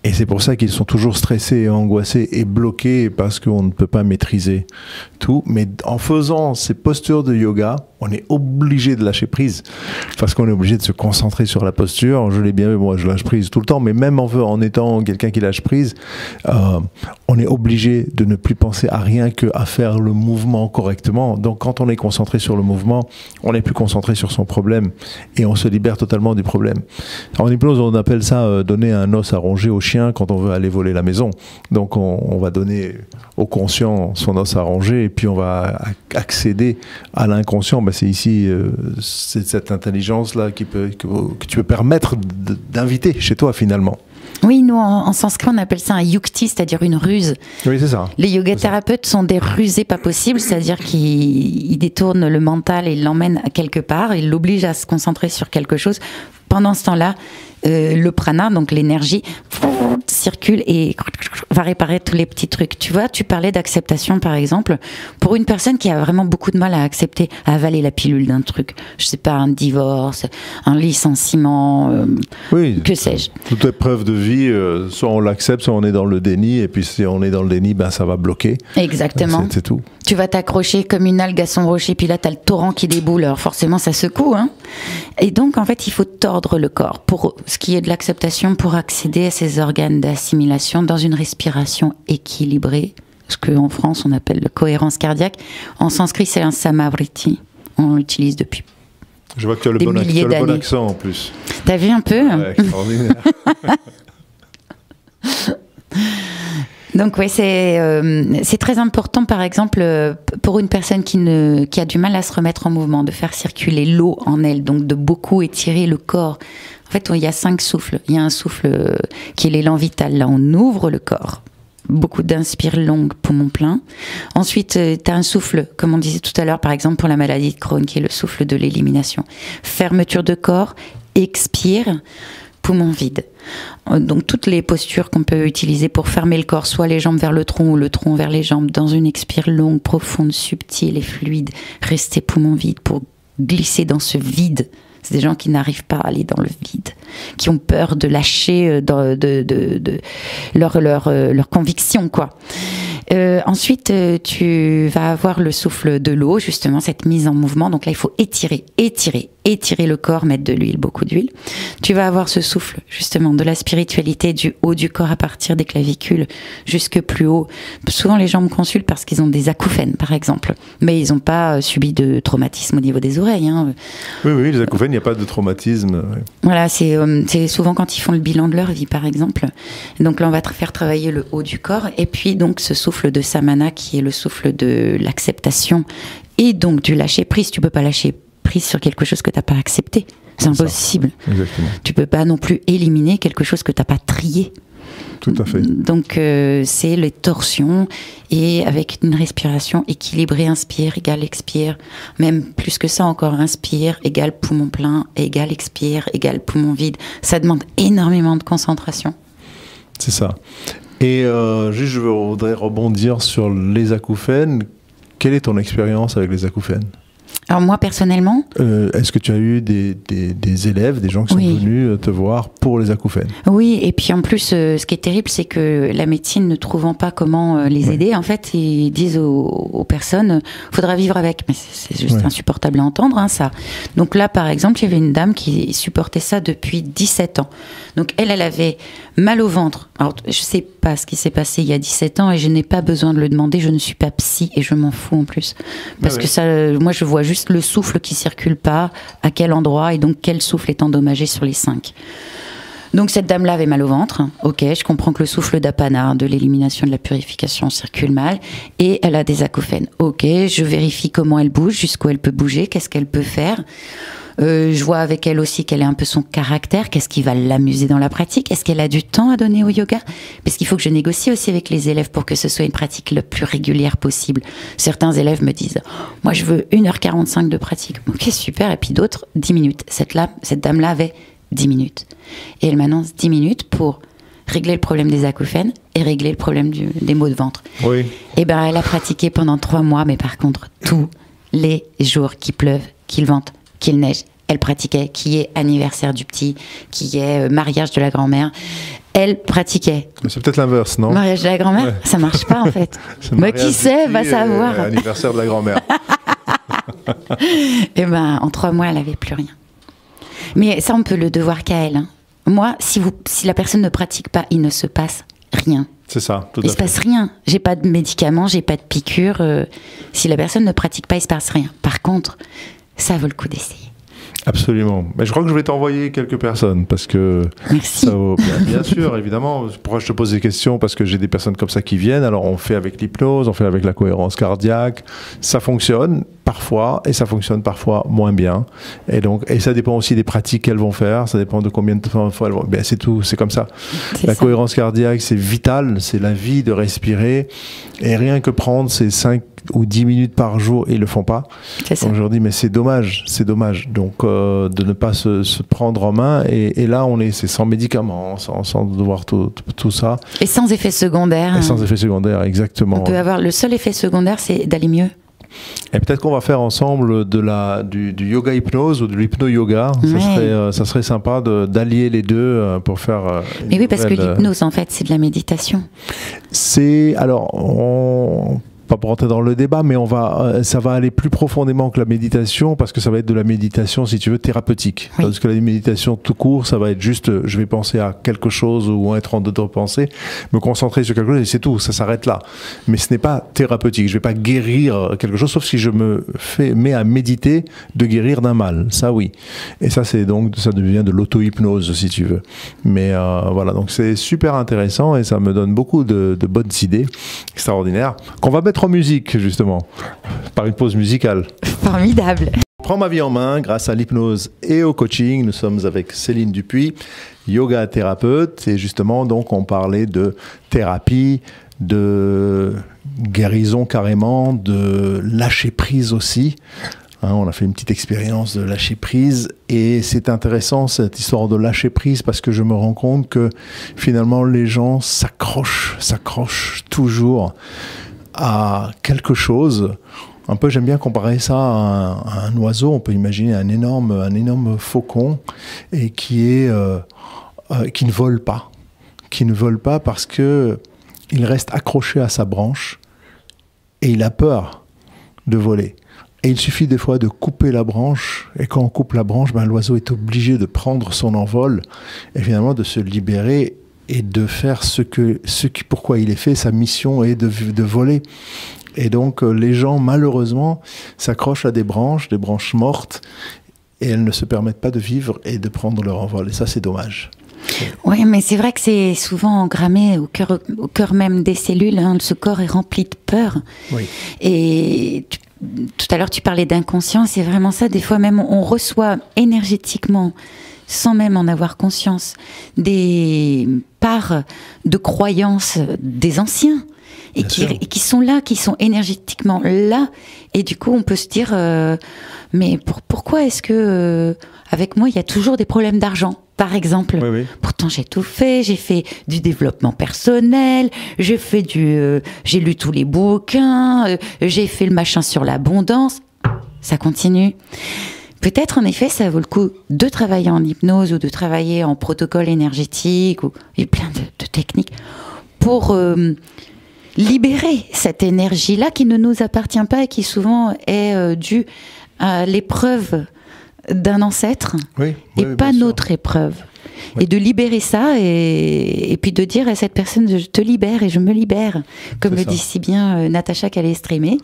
Et c'est pour ça qu'ils sont toujours stressés et angoissés et bloqués parce qu'on ne peut pas maîtriser tout. Mais en faisant ces postures de yoga, on est obligé de lâcher prise parce qu'on est obligé de se concentrer sur la posture. Je l'ai bien vu, moi je lâche prise tout le temps, mais même en étant quelqu'un qui lâche prise, on est obligé de ne plus penser à rien qu'à faire le mouvement correctement. Donc quand on est concentré sur le mouvement, on n'est plus concentré sur son problème et on se libère totalement du problème. En hypnose, on appelle ça donner un os à ronger au chien quand on veut aller voler la maison. Donc on va donner au conscient son os à ronger et puis on va accéder à l'inconscient. Ben, c'est ici, c'est cette intelligence-là que tu peux permettre d'inviter chez toi finalement. Oui, nous en sanskrit on appelle ça un yukti, c'est-à-dire une ruse. Oui, c'est ça. Les yoga thérapeutes sont des rusés pas possibles, c'est-à-dire qu'ils détournent le mental et l'emmènent à quelque part, ils l'obligent à se concentrer sur quelque chose. Pendant ce temps-là, le prana, donc l'énergie, circule et va réparer tous les petits trucs. Tu vois, tu parlais d'acceptation par exemple. Pour une personne qui a vraiment beaucoup de mal à accepter, à avaler la pilule d'un truc, je sais pas, un divorce, un licenciement, oui, que sais-je. Toute épreuve de vie, soit on l'accepte, soit on est dans le déni, et puis si on est dans le déni, ben ça va bloquer. Exactement. C'est tout. Tu vas t'accrocher comme une algue à son rocher, puis là, tu as le torrent qui déboule. Alors forcément, ça secoue. Hein. Et donc, en fait, il faut tordre le corps pour ce qui est de l'acceptation, pour accéder à ces organes d'assimilation dans une respiration équilibrée, ce qu'en France, on appelle la cohérence cardiaque. En sanskrit, c'est un samavriti. On l'utilise depuis Je vois que tu as le bon accent en plus. T'as vu un peu? Ouais, extraordinaire. Donc oui, c'est très important, par exemple, pour une personne qui a du mal à se remettre en mouvement, de faire circuler l'eau en elle, donc de beaucoup étirer le corps. En fait, il y a 5 souffles. Il y a un souffle qui est l'élan vital. Là, on ouvre le corps. Beaucoup d'inspire longue, poumon plein. Ensuite, tu as un souffle, comme on disait tout à l'heure, par exemple, pour la maladie de Crohn, qui est le souffle de l'élimination. Fermeture de corps, expire, poumon vide. Donc toutes les postures qu'on peut utiliser pour fermer le corps, soit les jambes vers le tronc ou le tronc vers les jambes, dans une expire longue, profonde, subtile et fluide, rester poumon vide pour glisser dans ce vide. C'est des gens qui n'arrivent pas à aller dans le vide, qui ont peur de lâcher leur conviction, quoi. Ensuite, tu vas avoir le souffle de l'eau, justement, cette mise en mouvement. Donc là, il faut étirer le corps, mettre de l'huile, beaucoup d'huile. Tu vas avoir ce souffle, justement, de la spiritualité du haut du corps à partir des clavicules jusque plus haut. Souvent, les gens me consultent parce qu'ils ont des acouphènes, par exemple. Mais ils n'ont pas subi de traumatisme au niveau des oreilles. Hein. Oui, les acouphènes, il n'y a pas de traumatisme. Oui. Voilà, c'est souvent quand ils font le bilan de leur vie, par exemple. Donc là, on va faire travailler le haut du corps. Et puis, donc, ce souffle de Samana, qui est le souffle de l'acceptation et donc du lâcher prise. Tu peux pas lâcher prise sur quelque chose que tu n'as pas accepté. C'est impossible. Exactement. Tu peux pas non plus éliminer quelque chose que tu n'as pas trié. Tout à fait. Donc, c'est les torsions et avec une respiration équilibrée, inspire égale expire. Même plus que ça encore, inspire égale poumon plein, égale expire, égale poumon vide. Ça demande énormément de concentration. C'est ça. Et juste, je voudrais rebondir sur les acouphènes. Quelle est ton expérience avec les acouphènes ? Alors moi, personnellement... Est-ce que tu as eu des élèves, des gens qui sont venus te voir pour les acouphènes ? Oui, et puis en plus, ce qui est terrible, c'est que la médecine, ne trouvant pas comment les aider, en fait, ils disent aux personnes, faudra vivre avec. Mais c'est juste insupportable à entendre, hein, ça. Donc là, par exemple, il y avait une dame qui supportait ça depuis 17 ans. Donc elle avait mal au ventre. Alors, je sais pas ce qui s'est passé il y a 17 ans et je n'ai pas besoin de le demander. Je ne suis pas psy et je m'en fous en plus. Parce que ça, moi, je vois juste le souffle qui circule pas, à quel endroit et donc quel souffle est endommagé sur les 5. Donc cette dame-là avait mal au ventre. Ok, je comprends que le souffle d'Apana, de l'élimination, de la purification, circule mal. Et elle a des acouphènes. Ok, je vérifie comment elle bouge, jusqu'où elle peut bouger, qu'est-ce qu'elle peut faire. Je vois avec elle aussi quel est un peu son caractère, qu'est-ce qui va l'amuser dans la pratique, est-ce qu'elle a du temps à donner au yoga, parce qu'il faut que je négocie aussi avec les élèves pour que ce soit une pratique le plus régulière possible. Certains élèves me disent, moi je veux 1h45 de pratique, ok super, et puis d'autres 10 minutes. Cette dame-là avait 10 minutes, et elle m'annonce 10 minutes pour régler le problème des acouphènes et régler le problème des maux de ventre. Oui. Et ben elle a pratiqué pendant 3 mois, mais par contre tous les jours qu'il pleuve, qu'il vente, qu'il neige, elle pratiquait, qui est anniversaire du petit, qui est mariage de la grand-mère, elle pratiquait. C'est peut-être l'inverse, non ? Mariage de la grand-mère, ça marche pas en fait. Mais qui sait, va savoir. Anniversaire de la grand-mère. Et ben, en 3 mois, elle n'avait plus rien. Mais ça, on peut le devoir qu'à elle. Hein. Moi, si la personne ne pratique pas, il ne se passe rien. C'est ça, tout à fait. Il ne se passe rien. J'ai pas de médicaments, j'ai pas de piqûres. Si la personne ne pratique pas, il ne se passe rien. Par contre, ça vaut le coup d'essayer. Absolument. Mais je crois que je vais t'envoyer quelques personnes parce que merci. Ça vaut bien sûr, évidemment. Pourquoi je te pose des questions? Parce que j'ai des personnes comme ça qui viennent. Alors on fait avec l'hypnose, on fait avec la cohérence cardiaque. Ça fonctionne parfois et ça fonctionne parfois moins bien. Et ça dépend aussi des pratiques qu'elles vont faire. Ça dépend de combien de fois elles vont. Ben, c'est tout, c'est comme ça. La cohérence cardiaque, c'est vital, c'est la vie de respirer. Et rien que prendre ces 5 ou 10 minutes par jour, et ils le font pas. Donc je leur dis, mais c'est dommage. Donc de ne pas se prendre en main. Et là, c'est sans médicaments, sans devoir tout ça. Et sans effet secondaire. Et sans effet secondaire, exactement. On peut avoir le seul effet secondaire, c'est d'aller mieux. Et peut-être qu'on va faire ensemble du yoga hypnose ou de l'hypno-yoga. Ouais. Ça serait sympa d'allier les deux pour faire... Mais oui, parce que l'hypnose, en fait, c'est de la méditation. Pas pour rentrer dans le débat, mais ça va aller plus profondément que la méditation, parce que ça va être de la méditation, si tu veux, thérapeutique. Oui. Parce que la méditation tout court, ça va être juste, je vais penser à quelque chose ou être en d'autres pensées, me concentrer sur quelque chose et c'est tout, ça s'arrête là. Mais ce n'est pas thérapeutique, je vais pas guérir quelque chose, sauf si je mets à méditer de guérir d'un mal, ça oui. Et ça, ça devient de l'auto-hypnose, si tu veux. Mais voilà, donc c'est super intéressant et ça me donne beaucoup de bonnes idées extraordinaires qu'on va mettre en musique, justement, par une pause musicale. Formidable. Prends ma vie en main grâce à l'hypnose et au coaching. Nous sommes avec Céline Dupuis, yoga thérapeute. Et justement, donc, on parlait de thérapie, de guérison carrément, de lâcher prise aussi. On a fait une petite expérience de lâcher prise et c'est intéressant cette histoire de lâcher prise parce que je me rends compte que finalement les gens s'accrochent toujours à quelque chose. Un peu, j'aime bien comparer ça à un oiseau. On peut imaginer un énorme faucon et qui ne vole pas parce que il reste accroché à sa branche et il a peur de voler. Et il suffit des fois de couper la branche, et quand on coupe la branche, l'oiseau est obligé de prendre son envol, et finalement de se libérer et de faire pourquoi il est fait, sa mission est de voler. Et donc les gens, malheureusement, s'accrochent à des branches mortes, et elles ne se permettent pas de vivre et de prendre leur envol. Et ça, c'est dommage. Oui, mais c'est vrai que c'est souvent engrammé au cœur même des cellules. Hein. Ce corps est rempli de peur. Oui. Et tout à l'heure, tu parlais d'inconscient, c'est vraiment ça. Des fois même, on reçoit énergétiquement, sans même en avoir conscience, des parts de croyances des anciens. Et qui sont là, qui sont énergétiquement là. Et du coup, on peut se dire, mais pourquoi est-ce que, avec moi, il y a toujours des problèmes d'argent, par exemple. Oui, oui. Pourtant, j'ai tout fait. J'ai fait du développement personnel. J'ai lu tous les bouquins. J'ai fait le machin sur l'abondance. Ça continue. Peut-être, en effet, ça vaut le coup de travailler en hypnose ou de travailler en protocole énergétique. Il y a plein de techniques pour libérer cette énergie-là qui ne nous appartient pas et qui souvent est due à l'épreuve d'un ancêtre et pas notre épreuve. Oui. Et de libérer ça et puis de dire à cette personne, je te libère et je me libère, comme le dit si bien Natacha Calestrémé.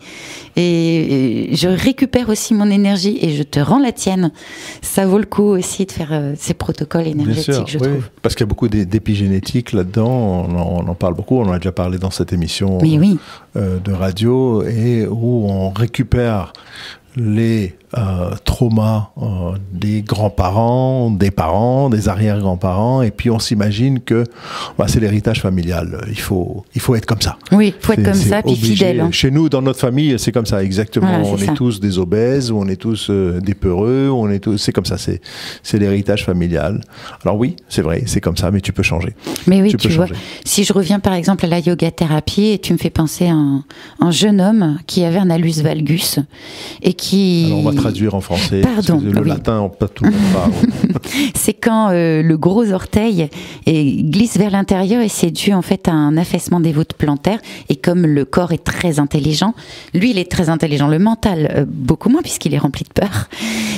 Et je récupère aussi mon énergie et je te rends la tienne. Ça vaut le coup aussi de faire ces protocoles énergétiques, je trouve. Parce qu'il y a beaucoup d'épigénétique là-dedans, on en parle beaucoup, on en a déjà parlé dans cette émission de radio, et où on récupère les traumas des grands-parents, des parents, des arrière-grands-parents, et puis on s'imagine que c'est l'héritage familial. Il faut être comme ça. Oui, il faut être comme ça, puis fidèle. Hein. Chez nous, dans notre famille, c'est comme ça, exactement. Voilà, on est tous des obèses, ou on est tous des peureux, c'est comme ça, c'est l'héritage familial. Alors oui, c'est vrai, c'est comme ça, mais tu peux changer. Mais oui, tu vois, si je reviens par exemple à la yoga thérapie, et tu me fais penser à un jeune homme qui avait un hallux valgus, et qui... Alors on va traduire en français. Pardon. Le latin, pas tout le monde parle. C'est quand le gros orteil glisse vers l'intérieur et c'est dû en fait à un affaissement des voûtes plantaires. Et comme le corps est très intelligent, lui il est très intelligent, le mental beaucoup moins puisqu'il est rempli de peur.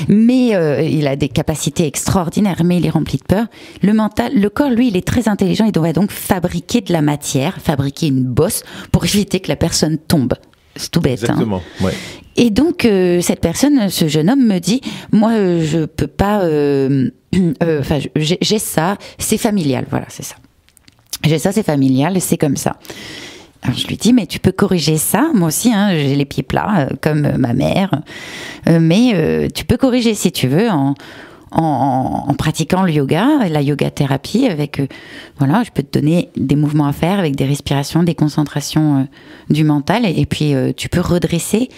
Mais il a des capacités extraordinaires, mais il est rempli de peur. Le corps lui il est très intelligent et va donc fabriquer de la matière, fabriquer une bosse pour éviter que la personne tombe. C'est tout bête. Exactement, ouais. Et donc, cette personne, ce jeune homme me dit, moi, je peux pas... j'ai ça, c'est familial, voilà, c'est ça. J'ai ça, c'est familial, c'est comme ça. Alors, je lui dis, mais tu peux corriger ça, moi aussi, hein, j'ai les pieds plats, comme ma mère, mais tu peux corriger si tu veux en pratiquant le yoga, la yoga thérapie avec, voilà, je peux te donner des mouvements à faire avec des respirations, des concentrations du mental et puis tu peux redresser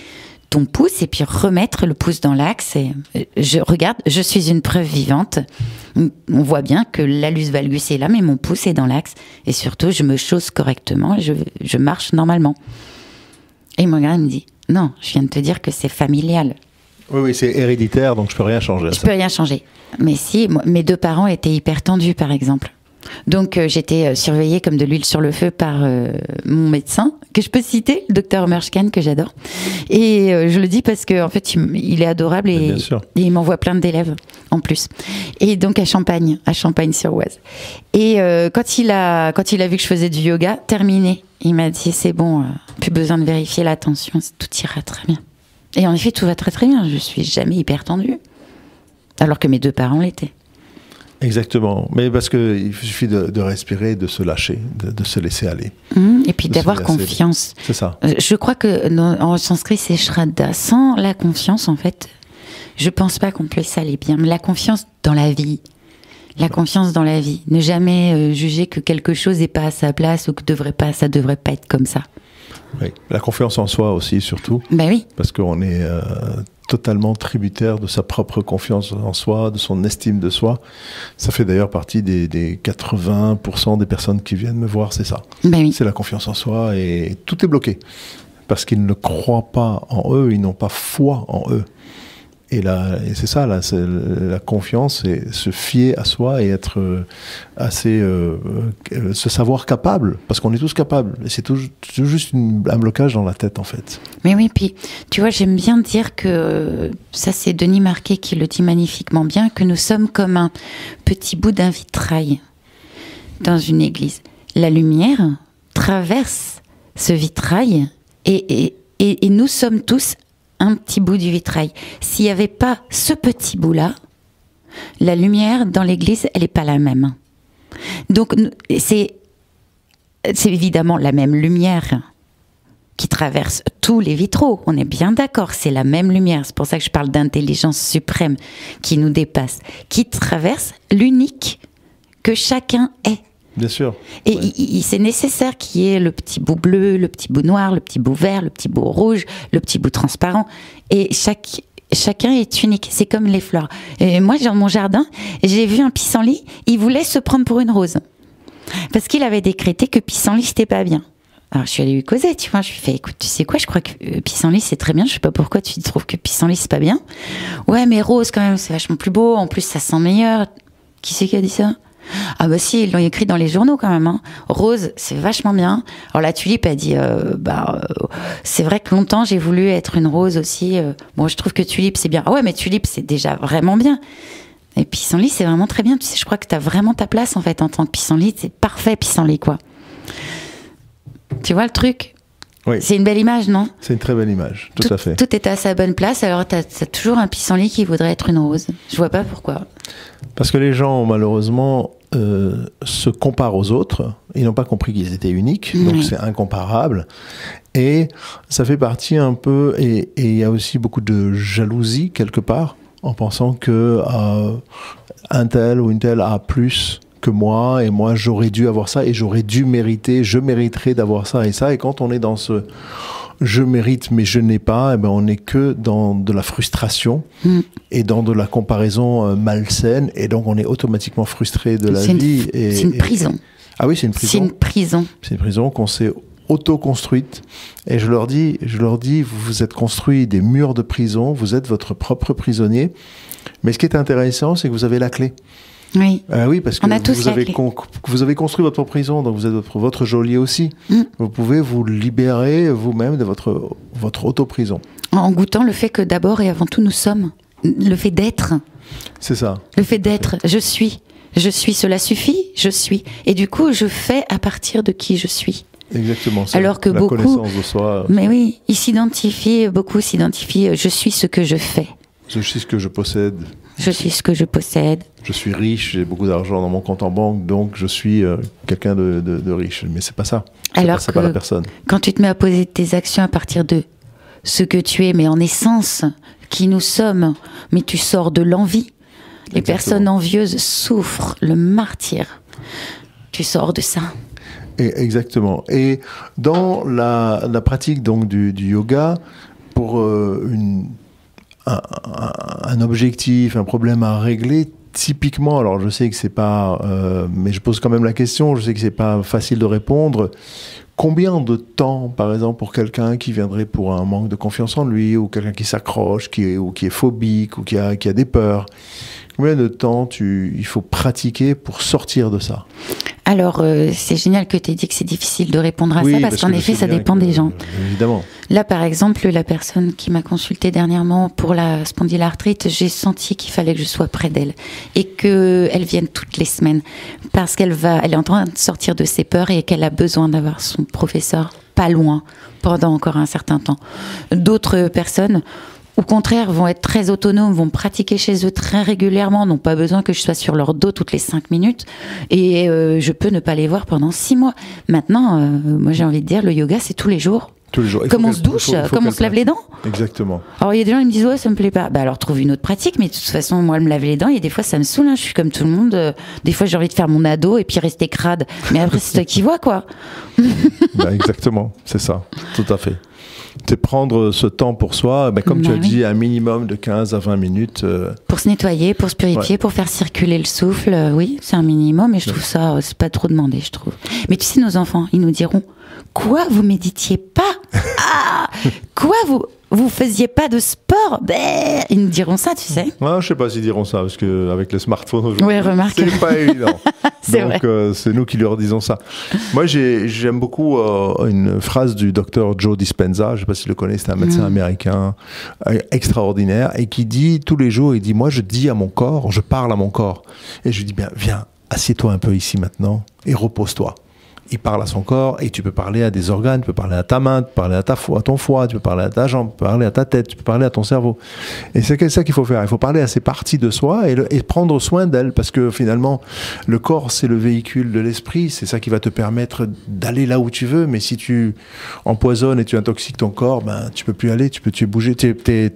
ton pouce et puis remettre le pouce dans l'axe et regarde, je suis une preuve vivante. On voit bien que l'allus valgus est là, mais mon pouce est dans l'axe et surtout je me chausse correctement, je marche normalement. Et il me regarde et me dit, non, je viens de te dire que c'est familial. Oui, c'est héréditaire, donc je peux rien changer. Je peux rien changer. Mais si, mes 2 parents étaient hyper tendus, par exemple. Donc j'étais surveillée comme de l'huile sur le feu par mon médecin, que je peux citer, le docteur Merschkan, que j'adore. Et je le dis parce qu'en fait, il est adorable et il m'envoie plein d'élèves en plus. Et donc à Champagne-sur-Oise. Et quand il a vu que je faisais du yoga, terminé, il m'a dit c'est bon, plus besoin de vérifier la tension, tout ira très bien. Et en effet, tout va très très bien. Je suis jamais hyper tendue, alors que mes 2 parents l'étaient. Exactement. Mais parce qu'il suffit de respirer, de se lâcher, de se laisser aller. Et puis d'avoir confiance. C'est ça. Je crois que en sanskrit, c'est Shraddha. Sans la confiance, en fait, je pense pas qu'on puisse aller bien. Mais la confiance dans la vie. La confiance dans la vie. Ne jamais juger que quelque chose n'est pas à sa place ou que ça devrait pas être comme ça. Oui, la confiance en soi aussi, surtout. Ben oui. Parce qu'on est totalement tributaire de sa propre confiance en soi, de son estime de soi. Ça fait d'ailleurs partie des 80% des personnes qui viennent me voir, c'est ça. Ben oui. C'est la confiance en soi et tout est bloqué. Parce qu'ils ne croient pas en eux, ils n'ont pas foi en eux. Et c'est ça, la confiance, c'est se fier à soi et être assez... se savoir capable, parce qu'on est tous capables. Et c'est juste un blocage dans la tête, en fait. Mais oui, puis, tu vois, j'aime bien dire que, ça c'est Denis Marquet qui le dit magnifiquement bien, que nous sommes comme un petit bout d'un vitrail dans une église. La lumière traverse ce vitrail et nous sommes tous un petit bout du vitrail. S'il n'y avait pas ce petit bout-là, la lumière dans l'église, elle n'est pas la même. Donc, c'est évidemment la même lumière qui traverse tous les vitraux. On est bien d'accord, c'est la même lumière. C'est pour ça que je parle d'intelligence suprême qui nous dépasse, qui traverse l'unique que chacun est. Bien sûr. Et c'est nécessaire qu'il y ait le petit bout bleu, le petit bout noir, le petit bout vert, le petit bout rouge, le petit bout transparent. Et chacun est unique. C'est comme les fleurs. Et moi, dans mon jardin, j'ai vu un pissenlit. Il voulait se prendre pour une rose. Parce qu'il avait décrété que pissenlit, c'était pas bien. Alors, je suis allée lui causer, tu vois. Je lui ai fait, écoute, tu sais quoi, je crois que pissenlit, c'est très bien. Je sais pas pourquoi tu trouves que pissenlit, c'est pas bien. Ouais, mais rose, quand même, c'est vachement plus beau. En plus, ça sent meilleur. Qui c'est qui a dit ça ? Ah bah si, ils l'ont écrit dans les journaux quand même. Hein. Rose, c'est vachement bien. Alors la tulipe a dit, c'est vrai que longtemps j'ai voulu être une rose aussi. Bon, je trouve que tulipe c'est bien. Ah ouais, mais tulipe c'est déjà vraiment bien. Et pissenlit c'est vraiment très bien. Tu sais, je crois que t'as vraiment ta place en fait en tant que pissenlit. C'est parfait pissenlit quoi. Tu vois le truc ? Oui. C'est une belle image, non ? C'est une très belle image, tout à fait. Tout est à sa bonne place, alors t'as toujours un pissenlit qui voudrait être une rose. Je vois pas pourquoi. Parce que les gens, malheureusement, se comparent aux autres. Ils n'ont pas compris qu'ils étaient uniques, donc c'est incomparable. Et ça fait partie un peu... Et il y a aussi beaucoup de jalousie, quelque part, en pensant que un tel ou une telle a plus que moi, et moi j'aurais dû avoir ça, et j'aurais dû mériter, je mériterais d'avoir ça et ça. Et quand on est dans ce je mérite mais je n'ai pas, eh ben on n'est que dans de la frustration et dans de la comparaison malsaine, et donc on est automatiquement frustré de la vie. C'est une prison. Ah oui, c'est une prison. C'est une prison. C'est une prison qu'on s'est auto-construites. Et je leur dis, vous vous êtes construit des murs de prison, vous êtes votre propre prisonnier. Mais ce qui est intéressant, c'est que vous avez la clé. Oui. Oui, parce que vous avez construit votre prison, donc vous êtes votre geôlier aussi. Vous pouvez vous libérer vous-même de votre auto-prison. En goûtant le fait que d'abord et avant tout, nous sommes. Le fait d'être. C'est ça. Le fait d'être. Je suis, cela suffit, je suis. Et du coup, je fais à partir de qui je suis. Exactement. Ça. Alors que la beaucoup, connaissance de soi. Mais oui, beaucoup s'identifient, je suis ce que je fais. Je suis ce que je possède. Je suis ce que je possède. Je suis riche, j'ai beaucoup d'argent dans mon compte en banque, donc je suis quelqu'un de riche. Mais c'est pas ça. C'est pas la personne. Quand tu te mets à poser tes actions à partir de ce que tu es, mais en essence, qui nous sommes, mais tu sors de l'envie. Les personnes envieuses souffrent le martyre. Tu sors de ça. Exactement. Et dans la pratique donc du yoga, pour un objectif, un problème à régler, typiquement, alors je sais que c'est pas, mais je pose quand même la question, je sais que c'est pas facile de répondre. Combien de temps, par exemple, pour quelqu'un qui viendrait pour un manque de confiance en lui, ou quelqu'un qui s'accroche, qui est phobique, ou qui a des peurs, combien de temps il faut pratiquer pour sortir de ça ? Alors, c'est génial que tu aies dit que c'est difficile de répondre à ça, parce qu'en effet, ça dépend des gens. Évidemment. Là, par exemple, la personne qui m'a consultée dernièrement pour la spondylarthrite, j'ai senti qu'il fallait que je sois près d'elle et qu'elle vienne toutes les semaines, parce elle est en train de sortir de ses peurs et qu'elle a besoin d'avoir son professeur pas loin pendant encore un certain temps. D'autres personnes, au contraire, vont être très autonomes, vont pratiquer chez eux très régulièrement, n'ont pas besoin que je sois sur leur dos toutes les 5 minutes, et je peux ne pas les voir pendant 6 mois. Maintenant, moi j'ai envie de dire, le yoga c'est tous les jours. Tous les jours. Comme on se douche, comme on se lave les dents. Exactement. Alors il y a des gens qui me disent ouais, ça me plaît pas. Bah alors trouve une autre pratique, mais de toute façon moi me laver les dents et des fois ça me saoule, hein. Je suis comme tout le monde, des fois j'ai envie de faire mon ado et puis rester crade, mais après c'est toi qui vois quoi. Exactement, c'est ça, tout à fait. C'est prendre ce temps pour soi, comme tu as dit, un minimum de 15 à 20 minutes. Pour se nettoyer, pour se purifier, pour faire circuler le souffle, oui, c'est un minimum, et je trouve ça, c'est pas trop demandé, je trouve. Mais tu sais, nos enfants, ils nous diront, quoi, vous méditiez pas? Ah, quoi, vous faisiez pas de sport? Ils nous diront ça, tu sais. Ouais, je sais pas s'ils diront ça, parce qu'avec les smartphones aujourd'hui, ouais, remarque. c'est pas évident. C'est donc c'est nous qui leur disons ça. Moi j'aime beaucoup une phrase du docteur Joe Dispenza, je ne sais pas si tu le connais, c'est un médecin américain extraordinaire, et qui dit tous les jours, il dit, moi je dis à mon corps, je parle à mon corps, et je lui dis, bien viens, assieds-toi un peu ici maintenant et repose-toi. Il parle à son corps, et tu peux parler à des organes, tu peux parler à ta main, tu peux parler à ton foie, tu peux parler à ta jambe, tu peux parler à ta tête, tu peux parler à ton cerveau. Et c'est ça qu'il faut faire. Il faut parler à ces parties de soi et prendre soin d'elles, parce que finalement, le corps, c'est le véhicule de l'esprit, c'est ça qui va te permettre d'aller là où tu veux. Mais si tu empoisonnes et tu intoxiques ton corps, tu peux plus aller, tu peux bouger, tu peux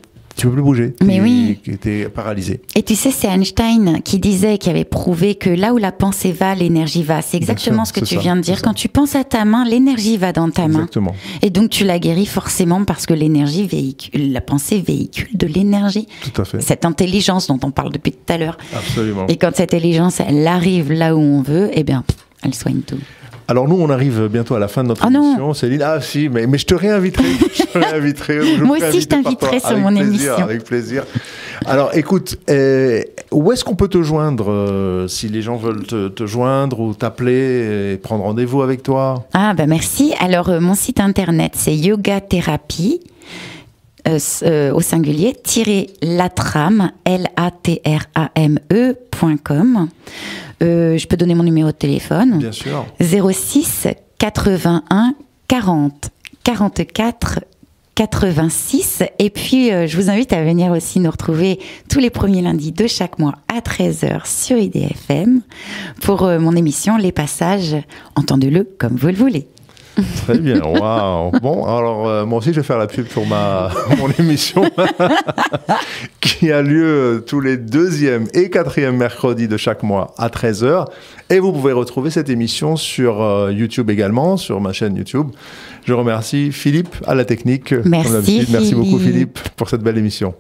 plus bouger. Mais oui. Tu es paralysé. Et tu sais, c'est Einstein qui avait prouvé que là où la pensée va, l'énergie va. C'est exactement ce que tu viens de dire. Quand tu penses à ta main, l'énergie va dans ta main. Exactement. Et donc tu la guéris forcément parce que la pensée véhicule de l'énergie. Tout à fait. Cette intelligence dont on parle depuis tout à l'heure. Absolument. Et quand cette intelligence, elle arrive là où on veut, elle soigne tout. Alors nous, on arrive bientôt à la fin de notre émission. Céline, si, mais je te réinviterai. Moi aussi, je t'inviterai sur mon émission. Avec plaisir. Alors écoute, où est-ce qu'on peut te joindre si les gens veulent te joindre ou t'appeler et prendre rendez-vous avec toi? Merci. Alors mon site internet, c'est yogathérapie au singulier _latrame latrame.com. Je peux donner mon numéro de téléphone. Bien sûr. 06 81 40 44 86. Et puis, je vous invite à venir aussi nous retrouver tous les premiers lundis de chaque mois à 13h sur IDFM pour mon émission Les Passages. Entendez-le comme vous le voulez. Très bien, waouh. Bon, alors moi aussi je vais faire la pub pour mon émission qui a lieu tous les 2e et 4e mercredis de chaque mois à 13h. Et vous pouvez retrouver cette émission sur YouTube également, sur ma chaîne YouTube. Je remercie Philippe à la technique. Merci, Merci beaucoup Philippe pour cette belle émission.